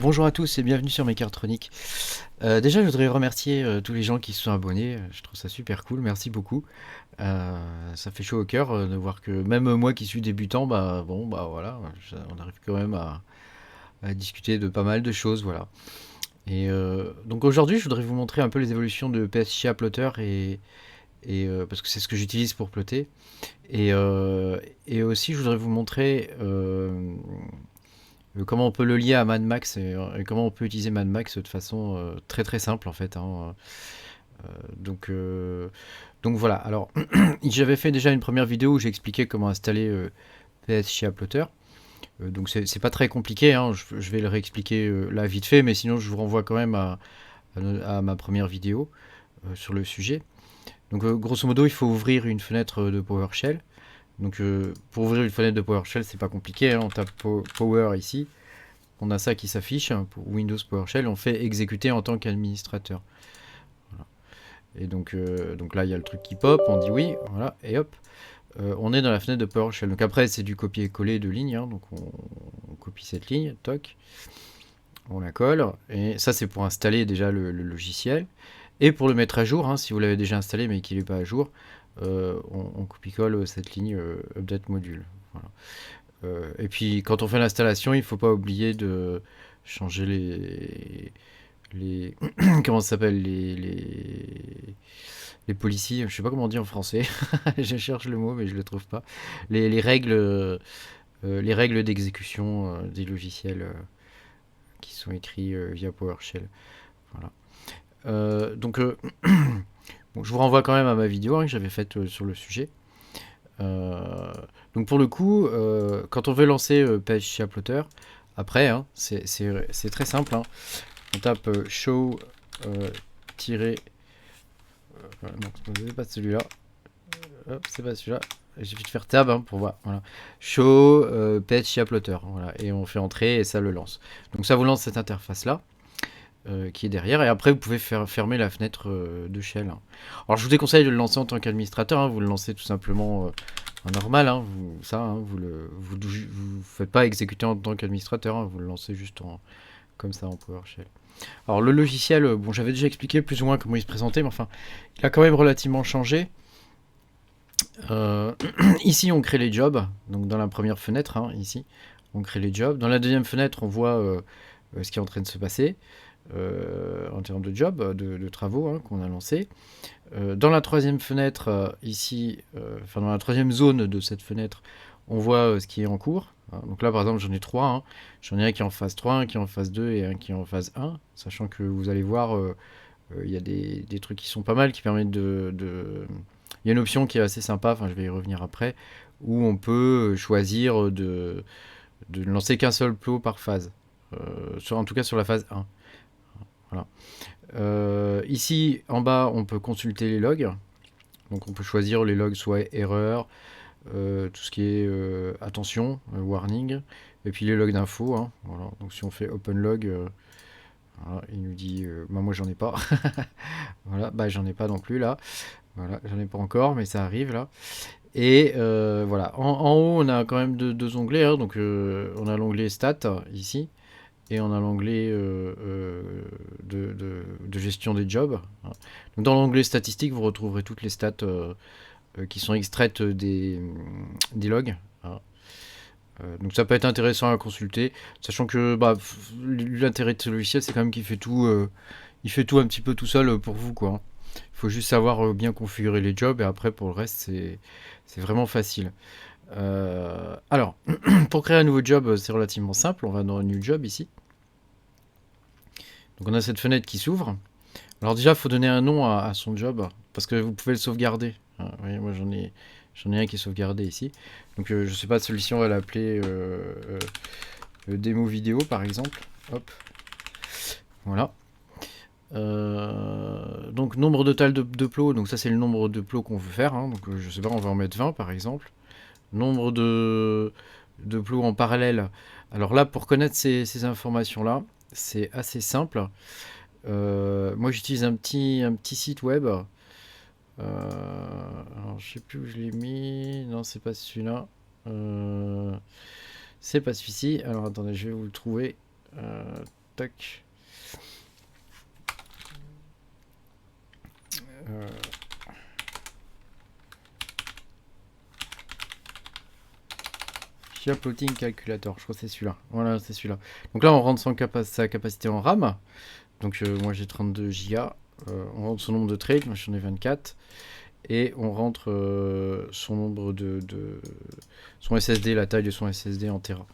Bonjour à tous et bienvenue sur Mechatronic. Déjà, je voudrais remercier tous les gens qui se sont abonnés. Je trouve ça super cool, merci beaucoup. Ça fait chaud au cœur de voir que même moi qui suis débutant, bah bon, bah voilà, on arrive quand même à discuter de pas mal de choses, voilà. Et donc aujourd'hui, je voudrais vous montrer un peu les évolutions de PSCA Plotter parce que c'est ce que j'utilise pour plotter. Et, euh, et aussi, je voudrais vous montrer comment on peut le lier à Mad Max et comment on peut utiliser Mad Max de façon très très simple en fait, hein. Donc, euh, donc voilà, alors j'avais fait déjà une première vidéo où j'ai expliqué comment installer PS chez Applotter. Donc c'est pas très compliqué, hein. Je vais le réexpliquer là vite fait, mais sinon je vous renvoie quand même à ma première vidéo sur le sujet. Donc grosso modo, il faut ouvrir une fenêtre de PowerShell. Donc pour ouvrir une fenêtre de PowerShell, c'est pas compliqué, hein. On tape Power ici, on a ça qui s'affiche pour Windows PowerShell, on fait exécuter en tant qu'administrateur. Voilà. Et donc là, il y a le truc qui pop, on dit oui, voilà, et hop, on est dans la fenêtre de PowerShell. Donc après, c'est du copier-coller de ligne, hein, donc on copie cette ligne, toc, on la colle, et ça c'est pour installer déjà le logiciel. Et pour le mettre à jour, hein, si vous l'avez déjà installé mais qu'il n'est pas à jour, on copie-colle cette ligne update module. Voilà. Et puis quand on fait l'installation, il ne faut pas oublier de changer les comment ça s'appelle les policiers, je sais pas comment on dit en français. Je cherche le mot mais je le trouve pas. Les règles d'exécution des logiciels qui sont écrits via PowerShell. Voilà. Donc bon, je vous renvoie quand même à ma vidéo hein, que j'avais faite sur le sujet. Euh, donc pour le coup, quand on veut lancer PHP Plotter, après, hein, c'est très simple, hein. On tape show tiré. Non, c'est pas celui-là. Hop, c'est pas celui-là. Il suffit de faire tab hein, pour voir. Voilà. Show PHP Plotter. Voilà. Et on fait entrer et ça le lance. Donc ça vous lance cette interface-là. Qui est derrière et après vous pouvez fermer la fenêtre de shell. Alors je vous déconseille de le lancer en tant qu'administrateur, hein, vous le lancez tout simplement en normal, hein, vous faites pas exécuter en tant qu'administrateur, hein, vous le lancez juste comme ça en PowerShell. Alors le logiciel, bon j'avais déjà expliqué plus ou moins comment il se présentait, mais enfin il a quand même relativement changé. Euh, Ici on crée les jobs, donc dans la première fenêtre, hein, ici on crée les jobs. Dans la deuxième fenêtre on voit ce qui est en train de se passer. En termes de job, de travaux hein, qu'on a lancés. Dans la troisième fenêtre, ici, enfin dans la troisième zone de cette fenêtre, on voit ce qui est en cours. Donc là, par exemple, j'en ai trois. Hein. J'en ai un qui est en phase 3, un qui est en phase 2 et un qui est en phase 1. Sachant que vous allez voir, il y a des trucs qui sont pas mal, qui permettent Il y a une option qui est assez sympa, enfin je vais y revenir après, où on peut choisir de ne lancer qu'un seul plot par phase. En tout cas sur la phase 1. Voilà. Ici, en bas, on peut consulter les logs. Donc, on peut choisir les logs soit erreur, tout ce qui est attention, warning, et puis les logs d'infos. Hein, voilà. Donc, si on fait open log, voilà, il nous dit bah, moi j'en ai pas. Voilà, bah j'en ai pas non plus là. Voilà, j'en ai pas encore, mais ça arrive là. Et voilà, en haut, on a quand même deux onglets. Hein, donc, on a l'onglet stats ici et on a l'onglet de gestion des jobs. Donc dans l'onglet statistiques, vous retrouverez toutes les stats qui sont extraites des logs. Donc ça peut être intéressant à consulter, sachant que bah, l'intérêt de ce logiciel, c'est quand même il fait tout un petit peu tout seul pour vous, quoi. Il faut juste savoir bien configurer les jobs et après pour le reste, c'est vraiment facile. Alors, pour créer un nouveau job, c'est relativement simple. On va dans New Job ici. Donc on a cette fenêtre qui s'ouvre. Alors déjà, il faut donner un nom à son job, parce que vous pouvez le sauvegarder. Vous voyez, moi j'en ai un qui est sauvegardé ici. Donc je sais pas, celui-ci on va l'appeler démo vidéo par exemple. Hop, voilà. Donc nombre total de plots, donc ça c'est le nombre de plots qu'on veut faire. Hein. Donc je sais pas, on va en mettre 20 par exemple. Nombre de plots en parallèle. Alors là, pour connaître ces informations-là, c'est assez simple. Moi j'utilise un petit site web. Alors je sais plus où je l'ai mis. Non, c'est pas celui-là. C'est pas celui-ci. Alors attendez, je vais vous le trouver. Tac. Chia Plotting Calculator, je crois que c'est celui-là. Voilà, c'est celui-là. Donc là, on rentre sa capacité en RAM. Donc moi j'ai 32 Go. On rentre son nombre de trades, moi j'en ai 24. Et on rentre son nombre son SSD, la taille de son SSD en Tera.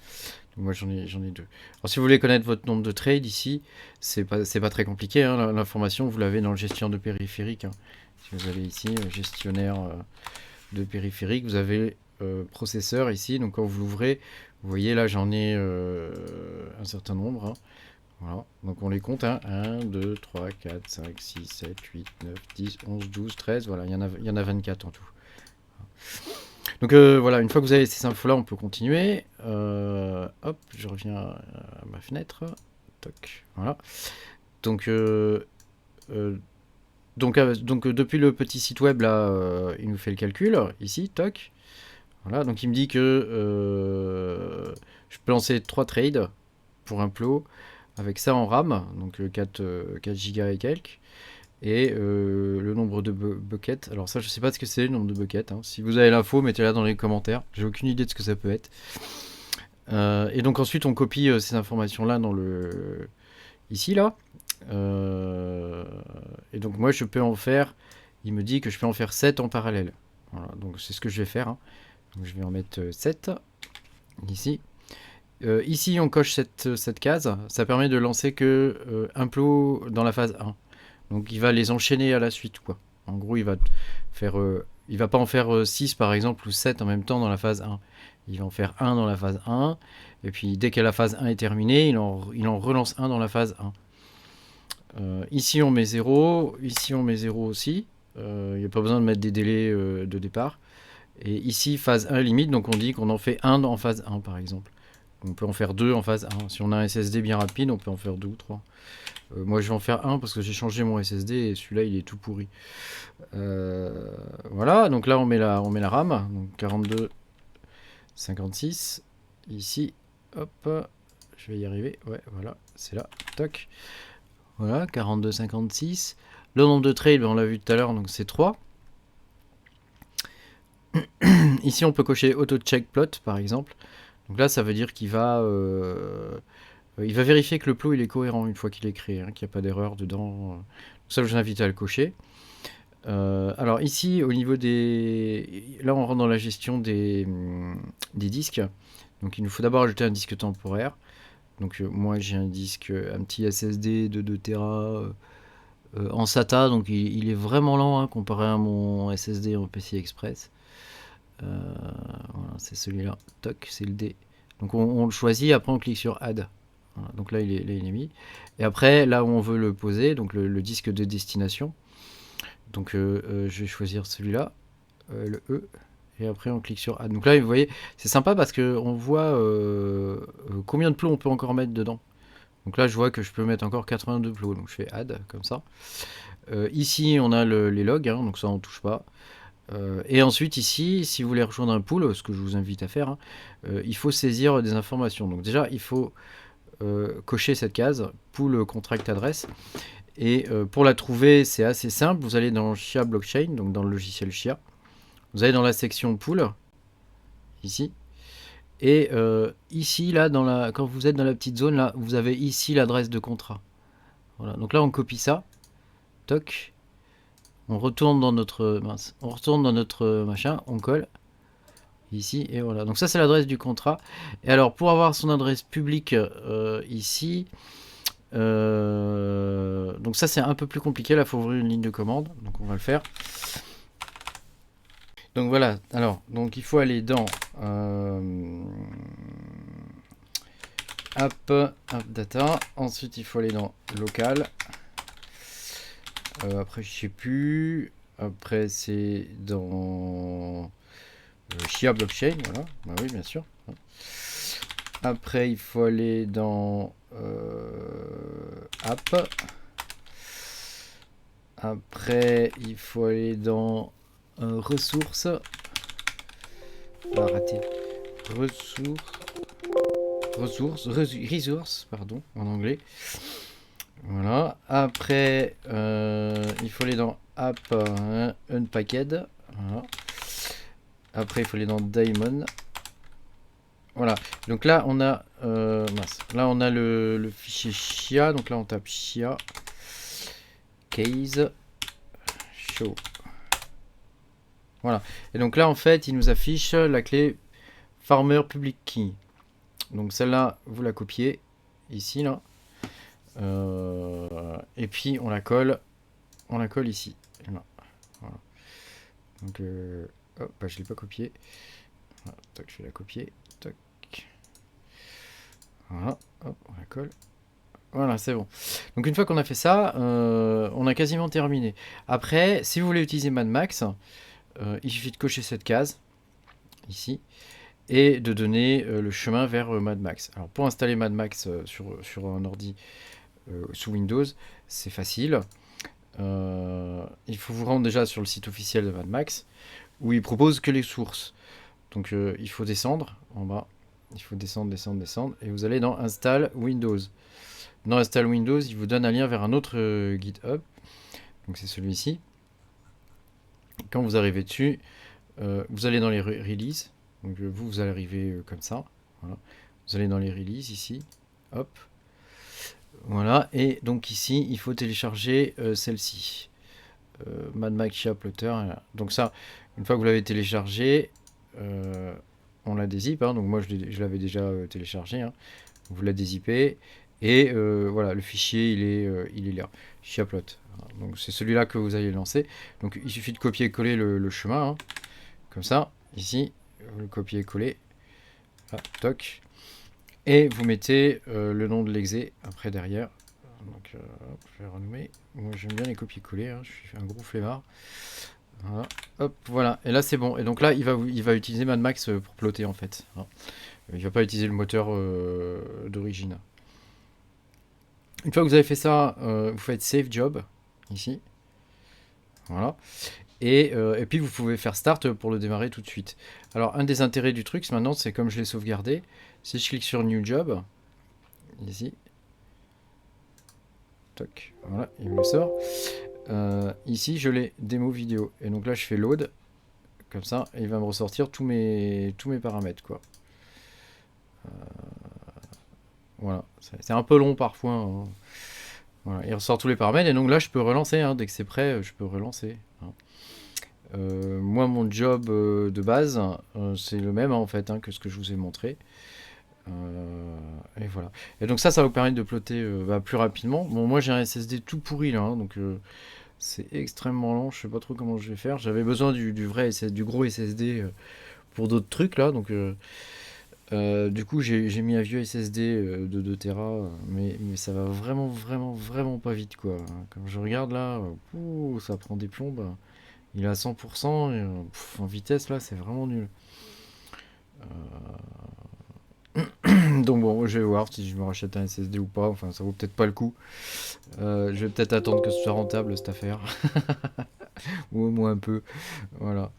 Donc moi j'en ai 2. Alors si vous voulez connaître votre nombre de trades ici, c'est pas très compliqué. Hein. L'information, vous l'avez dans le gestionnaire de périphérique. Hein. Si vous allez ici, gestionnaire de périphérique, vous avez processeur ici. Donc quand vous l'ouvrez, vous voyez là j'en ai un certain nombre. Hein. Voilà, donc on les compte, hein. 1, 2, 3, 4, 5, 6, 7, 8, 9, 10, 11, 12, 13, voilà, il y en a 24 en tout. Donc voilà, une fois que vous avez ces infos-là, on peut continuer. Hop, je reviens à ma fenêtre. Toc, voilà. Donc depuis le petit site web, là, il nous fait le calcul, ici, toc. Voilà, donc il me dit que je peux lancer 3 trades pour un plot. Avec ça en RAM, donc 4 Go et quelques, et le nombre de buckets. Alors ça, je sais pas ce que c'est le nombre de buckets. Hein. Si vous avez l'info, mettez-la dans les commentaires. J'ai aucune idée de ce que ça peut être. Et donc ensuite, on copie ces informations-là dans le ici là. Et donc moi, je peux en faire. Il me dit que je peux en faire 7 en parallèle. Voilà, donc c'est ce que je vais faire. Hein. Donc je vais en mettre 7 ici. Ici, on coche cette case. Ça permet de lancer que un plot dans la phase 1. Donc, il va les enchaîner à la suite, quoi. En gros, il va pas en faire 6, par exemple, ou 7 en même temps dans la phase 1. Il va en faire 1 dans la phase 1. Et puis, dès que la phase 1 est terminée, il en relance 1 dans la phase 1. Ici, on met 0. Ici, on met 0 aussi. Il n'y a pas besoin de mettre des délais de départ. Et ici, phase 1 limite. Donc, on dit qu'on en fait 1 en phase 1, par exemple. On peut en faire 2 en phase 1. Si on a un SSD bien rapide, on peut en faire 2 ou 3. Moi, je vais en faire 1 parce que j'ai changé mon SSD et celui-là, il est tout pourri. Voilà, donc là, on met la RAM. Donc 42, 56. Ici, hop, je vais y arriver. Ouais, voilà, c'est là. Toc. Voilà, 42, 56. Le nombre de trades, on l'a vu tout à l'heure, donc c'est 3. Ici, on peut cocher auto-check plot, par exemple. Donc là, ça veut dire qu'il va vérifier que le plot il est cohérent une fois qu'il est créé, hein, qu'il n'y a pas d'erreur dedans. Ça, je vous invite à le cocher. Alors ici, au niveau des... Là, on rentre dans la gestion des disques. Donc il nous faut d'abord ajouter un disque temporaire. Donc moi, j'ai un petit SSD de 2 Tera en SATA. Donc il est vraiment lent hein, comparé à mon SSD en PCI Express. Voilà, c'est celui-là. Toc, c'est le D. Donc on le choisit, après on clique sur Add. Voilà, donc là il est mis. Et après, là où on veut le poser, donc le disque de destination. Donc je vais choisir celui-là, le E. Et après on clique sur Add. Donc là, vous voyez, c'est sympa parce qu'on voit combien de plots on peut encore mettre dedans. Donc là, je vois que je peux mettre encore 82 plots. Donc je fais Add, comme ça. Ici, on a les logs, hein, donc ça on touche pas. Et ensuite ici, si vous voulez rejoindre un pool, ce que je vous invite à faire, hein, il faut saisir des informations. Donc déjà, il faut cocher cette case, pool contract address. Et pour la trouver, c'est assez simple. Vous allez dans Chia Blockchain, donc dans le logiciel Chia. Vous allez dans la section pool, ici. Et ici, là, quand vous êtes dans la petite zone, là, vous avez ici l'adresse de contrat. Voilà. Donc là, on copie ça. Toc. On retourne dans notre machin, on colle ici et voilà. Donc ça c'est l'adresse du contrat. Et alors pour avoir son adresse publique ici, donc ça c'est un peu plus compliqué. Là, il faut ouvrir une ligne de commande. Donc on va le faire. Donc voilà. Alors donc il faut aller dans app data. Ensuite il faut aller dans local. Après, je sais plus. Après, c'est dans Chia Blockchain, voilà. Bah oui, bien sûr. Après, il faut aller dans App. Après, il faut aller dans Ressources. Pas raté. Ressources. resource, pardon, en anglais. Voilà. Après, il faut aller dans App Unpacked. Voilà. Après, il faut aller dans Daemon. Voilà. Donc là, on a Là, on a le fichier Chia. Donc là, on tape Chia case show. Voilà. Et donc là, en fait, il nous affiche la clé farmer public key. Donc celle-là, vous la copiez ici, là. Et puis on la colle ici. Là. Voilà. Donc, hop, bah, je l'ai pas copié. Voilà, tac, je vais la copier. Tac. Voilà, hop, on la colle. Voilà, c'est bon. Donc une fois qu'on a fait ça, on a quasiment terminé. Après, si vous voulez utiliser Mad Max, il suffit de cocher cette case ici et de donner le chemin vers Mad Max. Alors pour installer Mad Max sur un ordi sous Windows, c'est facile. Il faut vous rendre déjà sur le site officiel de Mad Max où il propose que les sources. Donc il faut descendre en bas. Il faut descendre et vous allez dans Install Windows. Dans Install Windows, il vous donne un lien vers un autre GitHub. Donc c'est celui-ci. Quand vous arrivez dessus, vous allez dans les releases. Donc vous allez arriver comme ça. Voilà. Vous allez dans les releases ici. Hop. Voilà. Et donc ici, il faut télécharger celle-ci. Mad Max Chia Plotter. Donc ça, une fois que vous l'avez téléchargé, on la dézip. Hein. Donc moi, je l'avais déjà téléchargé. Hein. Vous la dézippez. Et voilà, le fichier, il est là. Chiaplot. Donc c'est celui-là que vous allez lancer. Donc il suffit de copier-coller le chemin. Hein. Comme ça, ici, vous le copiez-coller. Ah, toc. Et vous mettez le nom de l'exé après derrière. Donc je vais renommer. Moi j'aime bien les copier-coller. Hein. Je suis un gros flemmard. Voilà. Hop, voilà. Et là c'est bon. Et donc là il va utiliser Mad Max pour plotter en fait. Hein. Il va pas utiliser le moteur d'origine. Une fois que vous avez fait ça, vous faites Save Job, ici. Voilà. Et puis vous pouvez faire Start pour le démarrer tout de suite. Alors un des intérêts du truc, maintenant, c'est comme je l'ai sauvegardé, si je clique sur New Job, ici, toc, voilà, il me le sort. Ici, je l'ai démo vidéo. Et donc là, je fais Load, comme ça, et il va me ressortir tous mes paramètres, quoi. Voilà, c'est un peu long parfois. Hein. Voilà, il ressort tous les paramètres et donc là je peux relancer, hein. Dès que c'est prêt, je peux relancer. Hein. Moi mon job de base, c'est le même hein, en fait hein, que ce que je vous ai montré. Et voilà. Et donc ça va vous permettre de plotter plus rapidement. Bon moi j'ai un SSD tout pourri là, hein, donc c'est extrêmement lent, je sais pas trop comment je vais faire. J'avais besoin du gros SSD pour d'autres trucs là, donc du coup j'ai mis un vieux SSD de 2 Tera, mais ça va vraiment pas vite quoi. Comme je regarde là, ça prend des plombes. Il est à 100% et, en vitesse là c'est vraiment nul. Donc bon je vais voir si je me rachète un SSD ou pas, enfin ça vaut peut-être pas le coup. Je vais peut-être attendre que ce soit rentable cette affaire. Ou au moins un peu. Voilà.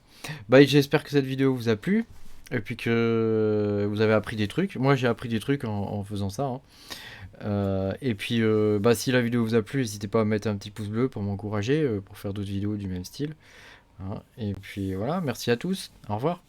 Bah j'espère que cette vidéo vous a plu. Et puis que vous avez appris des trucs. Moi j'ai appris des trucs en faisant ça. Hein. Et puis si la vidéo vous a plu, n'hésitez pas à mettre un petit pouce bleu pour m'encourager, pour faire d'autres vidéos du même style. Hein. Et puis voilà, merci à tous. Au revoir.